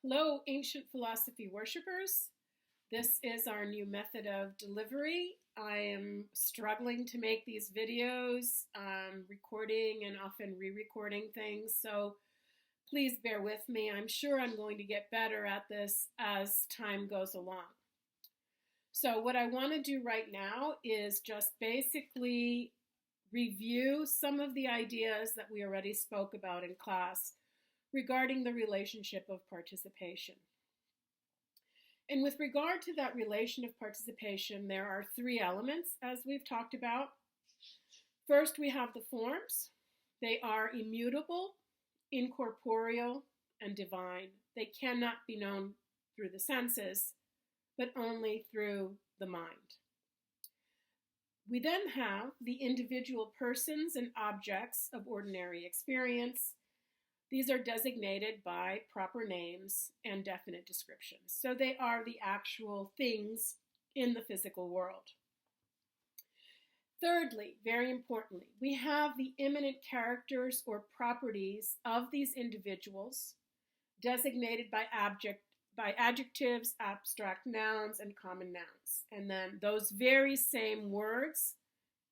Hello, ancient philosophy worshippers. This is our new method of delivery. I am struggling to make these videos, recording and often re-recording things, so please bear with me. I'm sure I'm going to get better at this as time goes along. So what I want to do right now is just basically review some of the ideas that we already spoke about in class regarding the relationship of participation. And with regard to that relation of participation, there are three elements, as we've talked about. First, we have the forms. They are immutable, incorporeal, and divine. They cannot be known through the senses, but only through the mind. We then have the individual persons and objects of ordinary experience. These are designated by proper names and definite descriptions. So they are the actual things in the physical world. Thirdly, very importantly, we have the immanent characters or properties of these individuals designated by adjectives, abstract nouns, and common nouns. And then those very same words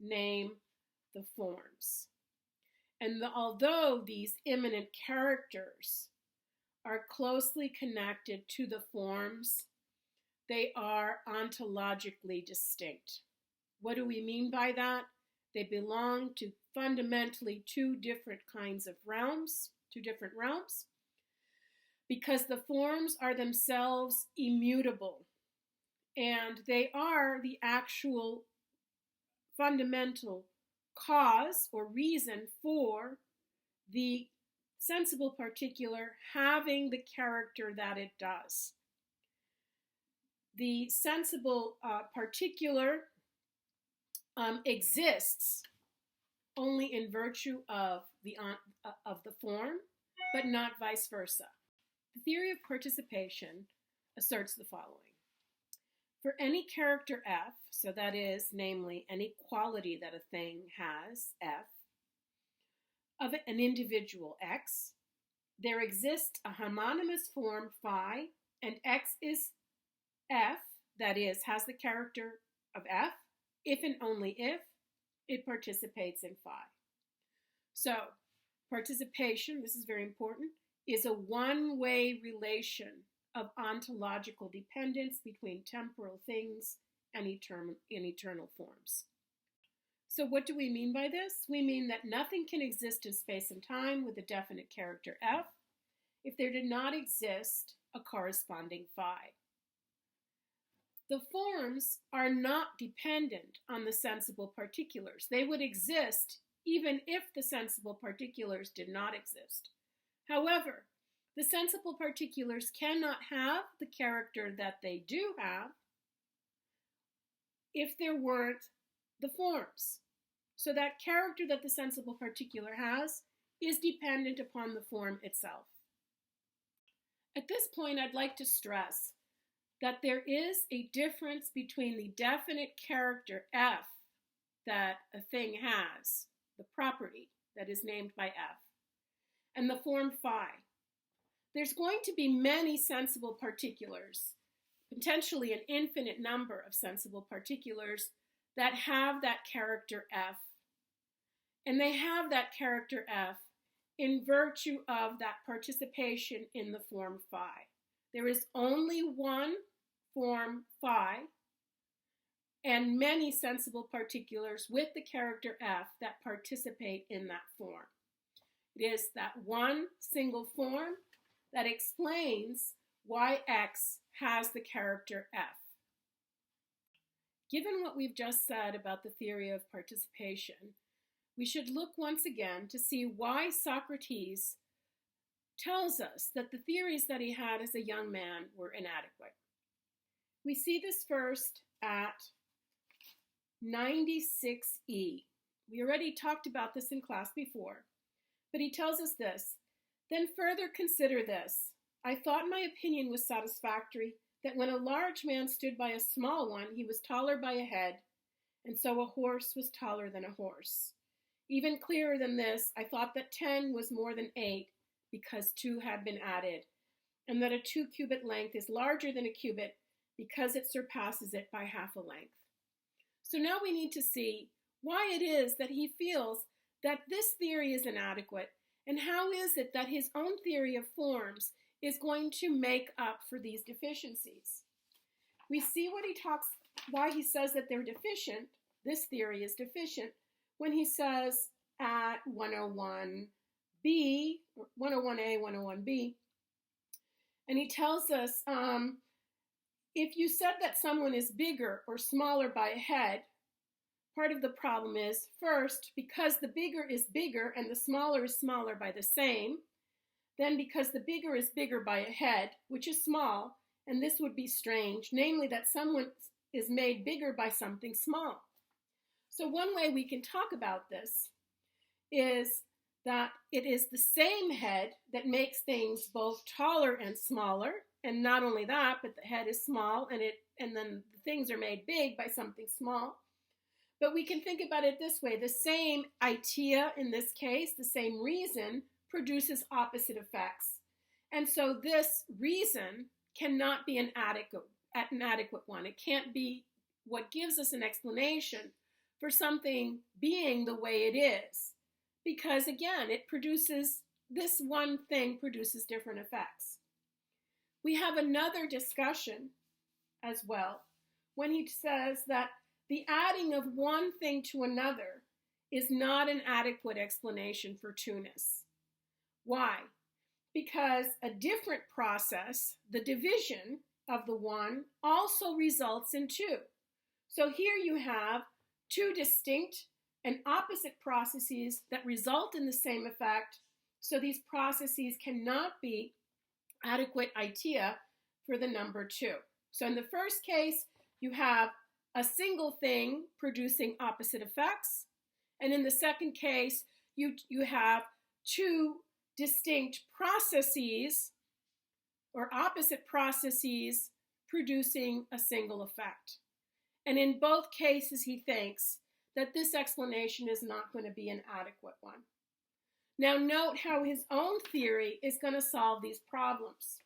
name the forms. And although these immanent characters are closely connected to the forms, they are ontologically distinct. What do we mean by that? They belong to fundamentally two different realms, because the forms are themselves immutable, and they are the actual fundamental cause or reason for the sensible particular having the character that it does. The sensible particular exists only in virtue of the form, but not vice versa. The theory of participation asserts the following. For any character F, so that is, namely, any quality that a thing has, F, of an individual X, there exists a homonymous form phi, and X is F, that is, has the character of F, if and only if it participates in phi. So, participation, this is very important, is a one-way relation of ontological dependence between temporal things and eternal forms. So what do we mean by this? We mean that nothing can exist in space and time with a definite character F if there did not exist a corresponding phi. The forms are not dependent on the sensible particulars. They would exist even if the sensible particulars did not exist. However, the sensible particulars cannot have the character that they do have if there weren't the forms. So that character that the sensible particular has is dependent upon the form itself. At this point, I'd like to stress that there is a difference between the definite character F that a thing has, the property that is named by F, and the form phi. There's going to be many sensible particulars, potentially an infinite number of sensible particulars that have that character F. And they have that character F in virtue of that participation in the form phi. There is only one form phi and many sensible particulars with the character F that participate in that form. It is that one single form that explains why X has the character F. Given what we've just said about the theory of participation, we should look once again to see why Socrates tells us that the theories that he had as a young man were inadequate. We see this first at 96e. We already talked about this in class before, but he tells us this. Then further consider this. I thought my opinion was satisfactory, that when a large man stood by a small one, he was taller by a head, and so a horse was taller than a horse. Even clearer than this, I thought that 10 was more than 8, because 2 had been added, and that a 2-cubit length is larger than a cubit because it surpasses it by half a length. So now we need to see why it is that he feels that this theory is inadequate, and how is it that his own theory of forms is going to make up for these deficiencies. We see why he says that they're deficient, this theory is deficient, when he says at 101b, 101a, 101b, and he tells us, if you said that someone is bigger or smaller by a head, part of the problem is, first, because the bigger is bigger and the smaller is smaller by the same, then because the bigger is bigger by a head, which is small, and this would be strange, namely that someone is made bigger by something small. So one way we can talk about this is that it is the same head that makes things both taller and smaller, and not only that, but the head is small, and then the things are made big by something small. But we can think about it this way. The same idea in this case, the same reason, produces opposite effects. And so this reason cannot be an adequate one. It can't be what gives us an explanation for something being the way it is. Because again, this one thing produces different effects. We have another discussion as well when he says that the adding of one thing to another is not an adequate explanation for two-ness. Why? Because a different process, the division of the one, also results in two. So here you have two distinct and opposite processes that result in the same effect. So these processes cannot be adequate idea for the number 2. So in the first case, you have a single thing producing opposite effects. And in the second case, you have two distinct processes or opposite processes producing a single effect. And in both cases, he thinks that this explanation is not going to be an adequate one. Now note how his own theory is going to solve these problems.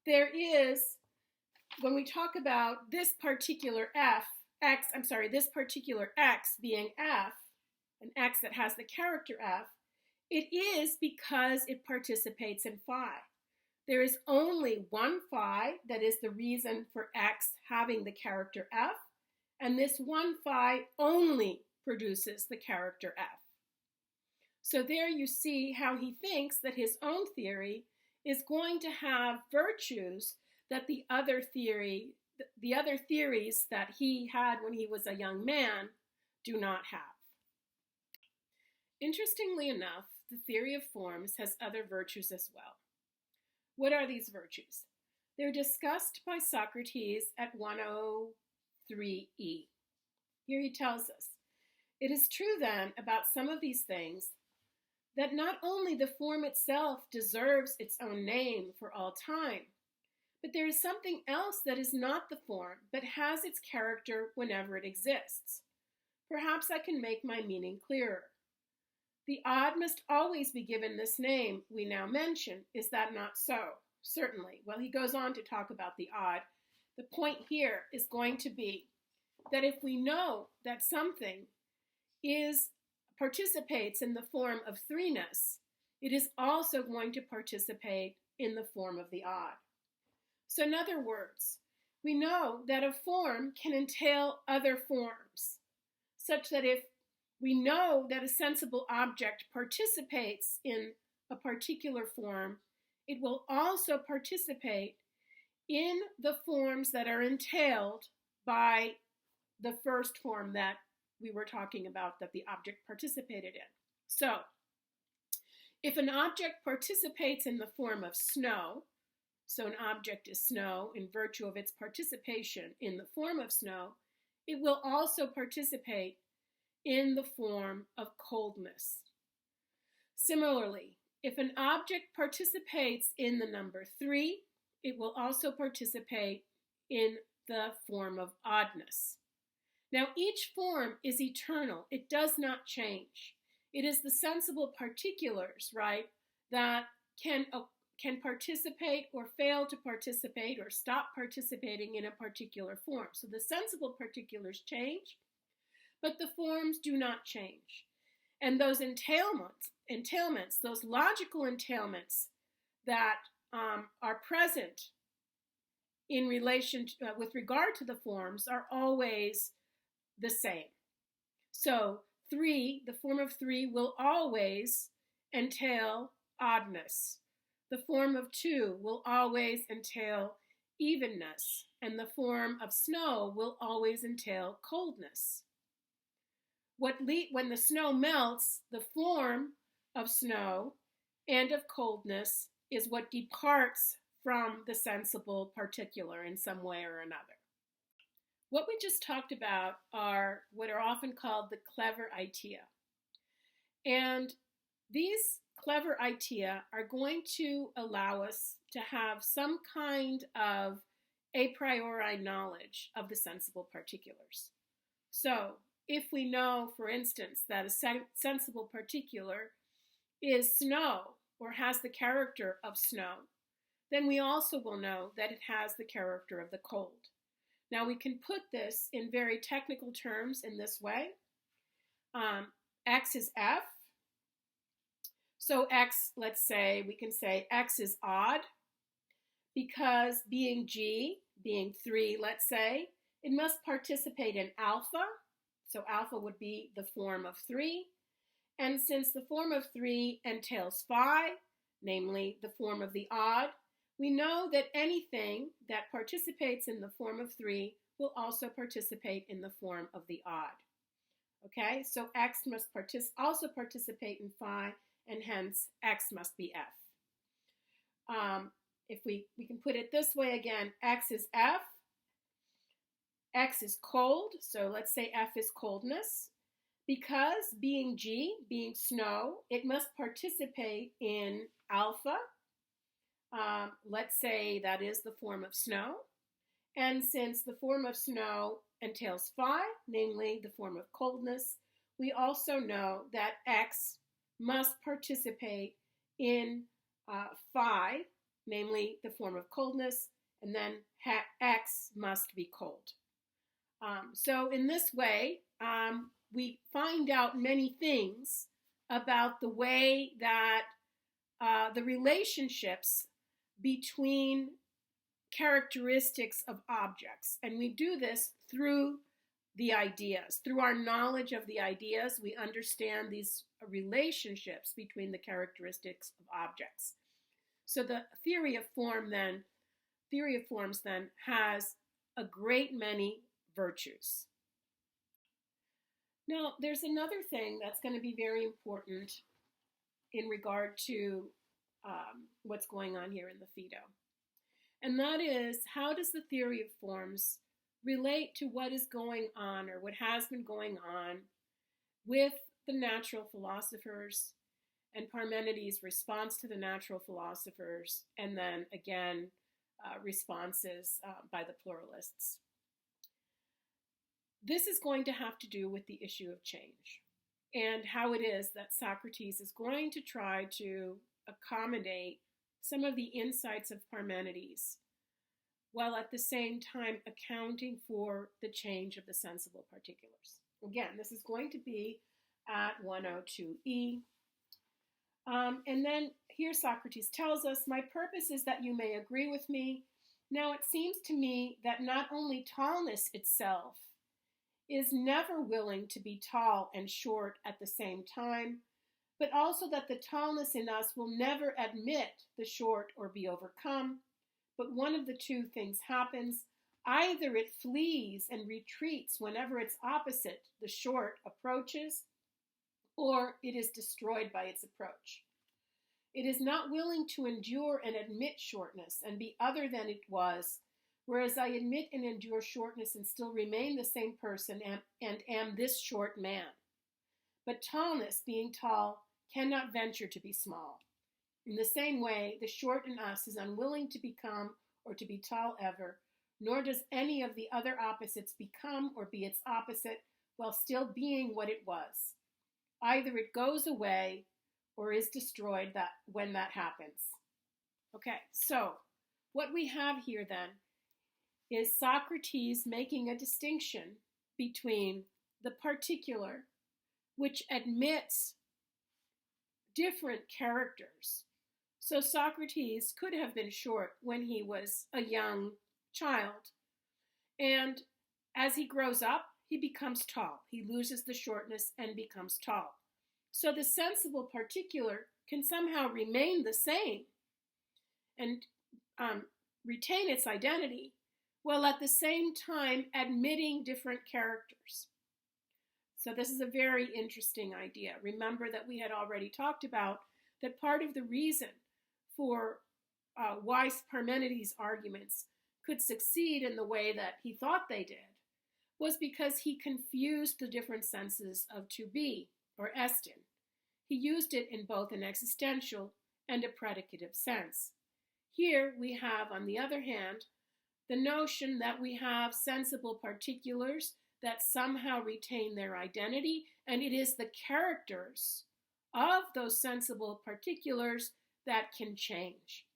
There is, when we talk about this particular this particular x being f, an x that has the character f, it is because it participates in phi. There is only one phi that is the reason for x having the character f, and this one phi only produces the character f. So there you see how he thinks that his own theory is going to have virtues that the other theories that he had when he was a young man do not have. Interestingly enough, the theory of forms has other virtues as well. What are these virtues? They're discussed by Socrates at 103e. Here he tells us, it is true then about some of these things that not only the form itself deserves its own name for all time, but there is something else that is not the form, but has its character whenever it exists. Perhaps I can make my meaning clearer. The odd must always be given this name we now mention. Is that not so? Certainly. Well, he goes on to talk about the odd. The point here is going to be that if we know that something participates in the form of threeness, it is also going to participate in the form of the odd. So in other words, we know that a form can entail other forms, such that if we know that a sensible object participates in a particular form, it will also participate in the forms that are entailed by the first form that we were talking about that the object participated in. So, if an object participates in the form of snow, so an object is snow in virtue of its participation in the form of snow, it will also participate in the form of coldness. Similarly, if an object participates in the number 3, it will also participate in the form of oddness. Now, each form is eternal. It does not change. It is the sensible particulars, right, that can can participate or fail to participate or stop participating in a particular form. So the sensible particulars change, but the forms do not change. And those entailments, those logical entailments that are present in relation to, with regard to the forms are always the same. So 3, the form of 3 will always entail oddness. The form of 2 will always entail evenness, and the form of snow will always entail coldness. When the snow melts, the form of snow and of coldness is what departs from the sensible particular in some way or another. What we just talked about are what are often called the clever idea. And these clever idea are going to allow us to have some kind of a priori knowledge of the sensible particulars. So if we know, for instance, that a sensible particular is snow or has the character of snow, then we also will know that it has the character of the cold. Now we can put this in very technical terms in this way. X is F. So X, let's say, we can say X is odd because being G, being 3, let's say, it must participate in alpha. So alpha would be the form of 3. And since the form of 3 entails phi, namely the form of the odd, we know that anything that participates in the form of 3 will also participate in the form of the odd. Okay, so X must also participate in phi, and hence X must be F. If we can put it this way again, X is F, X is cold, so let's say F is coldness. Because being G, being snow, it must participate in alpha. Let's say that is the form of snow. And since the form of snow entails phi, namely the form of coldness, we also know that X must participate in phi, namely the form of coldness, and then X must be cold. So in this way, we find out many things about the way that the relationships between characteristics of objects. And we do this through the ideas. Through our knowledge of the ideas, we understand these relationships between the characteristics of objects. So the theory of forms then has a great many virtues. Now, there's another thing that's going to be very important in regard to what's going on here in the Phaedo. And that is, how does the theory of forms relate to what is going on or what has been going on with the natural philosophers and Parmenides' response to the natural philosophers, and then again responses by the pluralists. This is going to have to do with the issue of change and how it is that Socrates is going to try to accommodate some of the insights of Parmenides, while at the same time accounting for the change of the sensible particulars. Again, this is going to be at 102e. And then here Socrates tells us, "My purpose is that you may agree with me. Now it seems to me that not only tallness itself is never willing to be tall and short at the same time, but also that the tallness in us will never admit the short or be overcome. But one of the two things happens. Either it flees and retreats whenever its opposite, the short, approaches, or it is destroyed by its approach. It is not willing to endure and admit shortness and be other than it was, whereas I admit and endure shortness and still remain the same person and am this short man. But tallness, being tall, cannot venture to be small. In the same way, the short in us is unwilling to become or to be tall ever, nor does any of the other opposites become or be its opposite while still being what it was. Either it goes away or is destroyed when that happens." Okay, so what we have here then is Socrates making a distinction between the particular, which admits different characters. So Socrates could have been short when he was a young child, and as he grows up, he becomes tall. He loses the shortness and becomes tall. So the sensible particular can somehow remain the same and retain its identity, while at the same time admitting different characters. So this is a very interesting idea. Remember that we had already talked about that part of the reason for why Parmenides' arguments could succeed in the way that he thought they did was because he confused the different senses of to be, or estin. He used it in both an existential and a predicative sense. Here we have, on the other hand, the notion that we have sensible particulars that somehow retain their identity, and it is the characters of those sensible particulars that can change.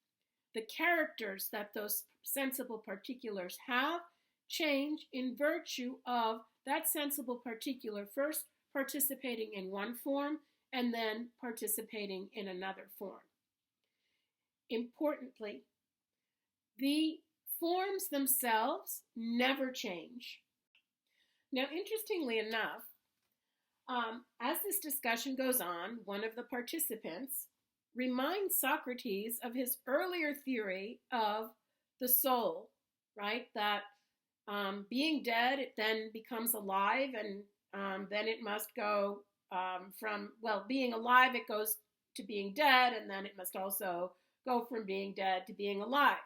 The characters that those sensible particulars have change in virtue of that sensible particular first participating in one form and then participating in another form. Importantly, the forms themselves never change. Now, interestingly enough, as this discussion goes on, one of the participants reminds Socrates of his earlier theory of the soul, right? That being dead, it then becomes alive, and then it must go from, well, being alive, it goes to being dead, and then it must also go from being dead to being alive.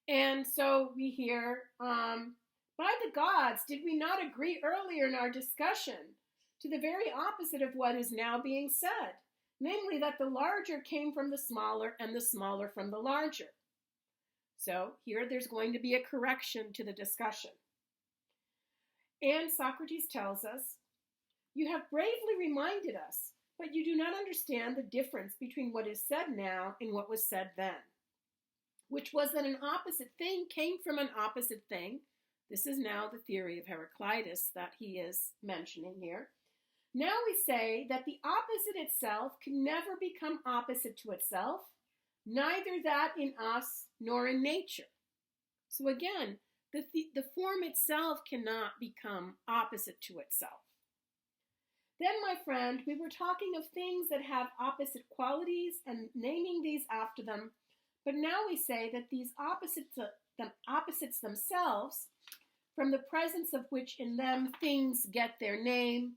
And so we hear, by the gods, did we not agree earlier in our discussion to the very opposite of what is now being said, namely that the larger came from the smaller and the smaller from the larger? So here there's going to be a correction to the discussion. And Socrates tells us, you have bravely reminded us, but you do not understand the difference between what is said now and what was said then, which was that an opposite thing came from an opposite thing. This is now the theory of Heraclitus that he is mentioning here. Now we say that the opposite itself can never become opposite to itself, neither that in us nor in nature. So again, the form itself cannot become opposite to itself. Then, my friend, we were talking of things that have opposite qualities and naming these after them, but now we say that these opposites themselves, from the presence of which in them things get their name,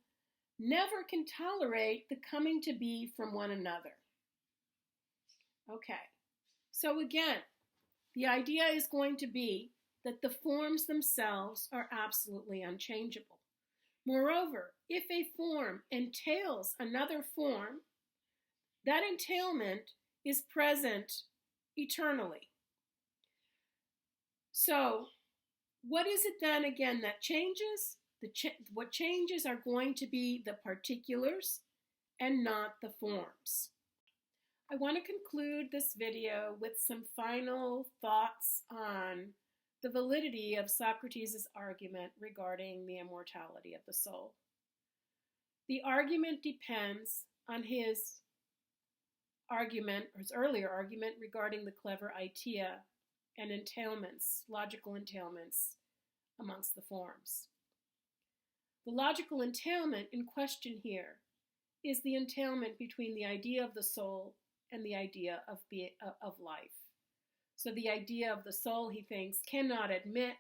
never can tolerate the coming to be from one another. Okay, so again, the idea is going to be that the forms themselves are absolutely unchangeable. Moreover, if a form entails another form, that entailment is present eternally. So, what is it then again that changes? What changes are going to be the particulars and not the forms. I want to conclude this video with some final thoughts on the validity of Socrates' argument regarding the immortality of the soul. The argument depends on his argument, or his earlier argument, regarding the clever idea and entailments, logical entailments amongst the forms. The logical entailment in question here is the entailment between the idea of the soul and the idea of life. So the idea of the soul, he thinks, cannot admit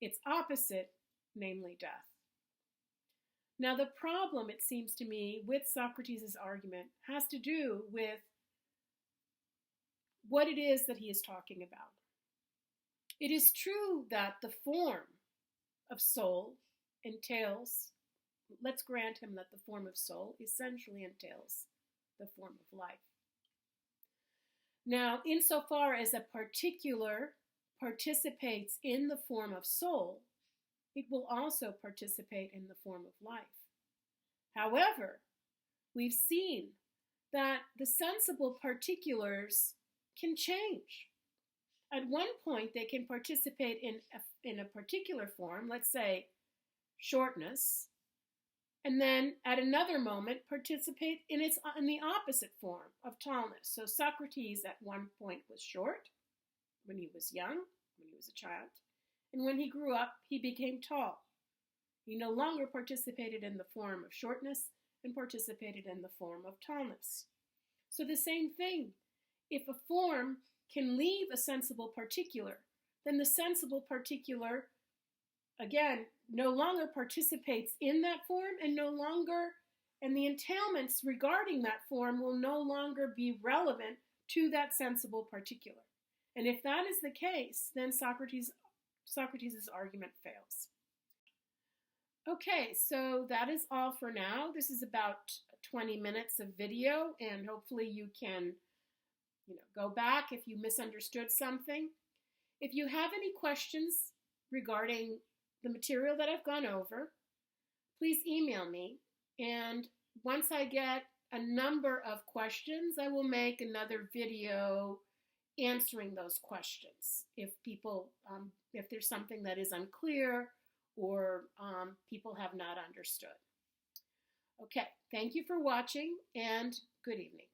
its opposite, namely death. Now the problem, it seems to me, with Socrates' argument has to do with what it is that he is talking about. It is true that the form of soul entails, let's grant him that the form of soul essentially entails the form of life. Now, insofar as a particular participates in the form of soul, it will also participate in the form of life. However, we've seen that the sensible particulars can change. At one point, they can participate in a particular form, let's say shortness, and then at another moment participate in the opposite form of tallness. So Socrates at one point was short when he was young, when he was a child, and when he grew up, he became tall. He no longer participated in the form of shortness and participated in the form of tallness. So the same thing, if a form can leave a sensible particular, then the sensible particular, again, no longer participates in that form and the entailments regarding that form will no longer be relevant to that sensible particular. And if that is the case, then Socrates' argument fails. Okay, so that is all for now. This is about 20 minutes of video, and hopefully you can go back if you misunderstood something. If you have any questions regarding the material that I've gone over, please email me. And once I get a number of questions, I will make another video answering those questions. If there's something that is unclear or people have not understood. Okay, thank you for watching and good evening.